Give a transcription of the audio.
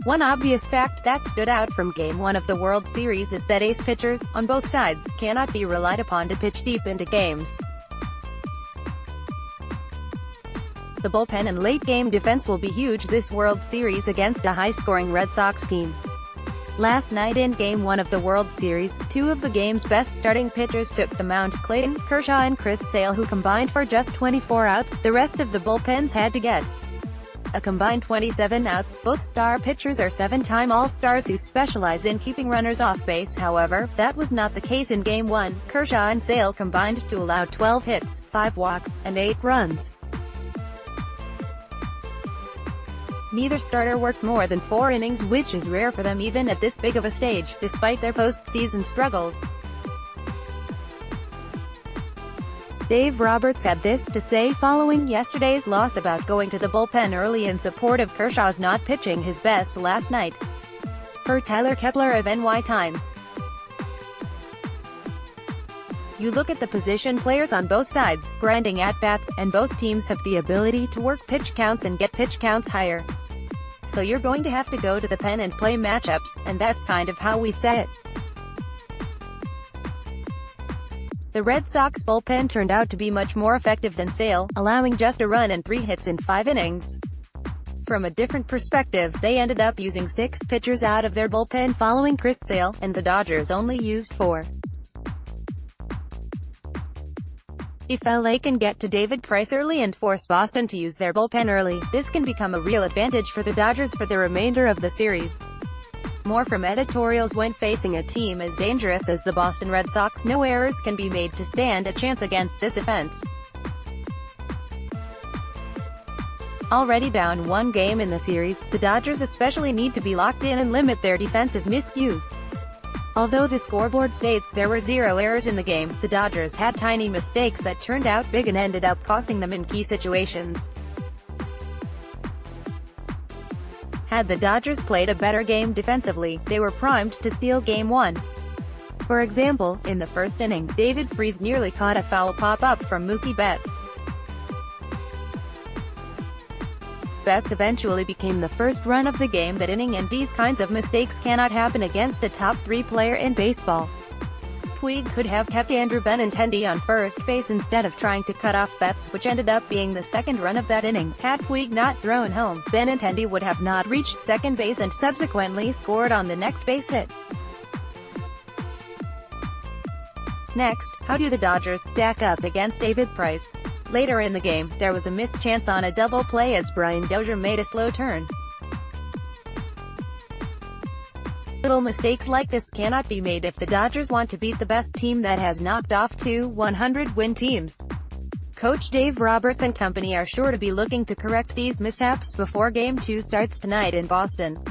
One obvious fact that stood out from Game 1 of the World Series is that ace pitchers, on both sides, cannot be relied upon to pitch deep into games. The bullpen and late-game defense will be huge this World Series against a high-scoring Red Sox team. Last night in Game 1 of the World Series, two of the game's best starting pitchers took the mound, Clayton, Kershaw and Chris Sale, who combined for just 24 outs. The rest of the bullpens had to get a combined 27 outs. Both star pitchers are seven-time All-Stars who specialize in keeping runners off base. However, that was not the case in Game 1. Kershaw and Sale combined to allow 12 hits, 5 walks, and 8 runs. Neither starter worked more than 4 innings, which is rare for them even at this big of a stage, despite their postseason struggles. Dave Roberts had this to say following yesterday's loss about going to the bullpen early in support of Kershaw's not pitching his best last night. Per Tyler Kepler of NY Times. You look at the position players on both sides, grinding at-bats, and both teams have the ability to work pitch counts and get pitch counts higher. So you're going to have to go to the pen and play matchups, and that's kind of how we say it. The Red Sox bullpen turned out to be much more effective than Sale, allowing just a run and 3 hits in 5 innings. From a different perspective, they ended up using 6 pitchers out of their bullpen following Chris Sale, and the Dodgers only used 4. If LA can get to David Price early and force Boston to use their bullpen early, this can become a real advantage for the Dodgers for the remainder of the series. More from editorials. When facing a team as dangerous as the Boston Red Sox, no errors can be made to stand a chance against this offense. Already down 1 game in the series, the Dodgers especially need to be locked in and limit their defensive miscues. Although the scoreboard states there were 0 errors in the game, the Dodgers had tiny mistakes that turned out big and ended up costing them in key situations. Had the Dodgers played a better game defensively, they were primed to steal Game 1. For example, in the first inning, David Freese nearly caught a foul pop-up from Mookie Betts. Betts eventually became the first run of the game that inning, and these kinds of mistakes cannot happen against a top 3 player in baseball. Puig could have kept Andrew Benintendi on first base instead of trying to cut off Betts, which ended up being the second run of that inning. Had Puig not thrown home, Benintendi would have not reached second base and subsequently scored on the next base hit. Next, how do the Dodgers stack up against David Price? Later in the game, there was a missed chance on a double play as Brian Dozier made a slow turn. Little mistakes like this cannot be made if the Dodgers want to beat the best team that has knocked off 2 100-win teams. Coach Dave Roberts and company are sure to be looking to correct these mishaps before Game 2 starts tonight in Boston.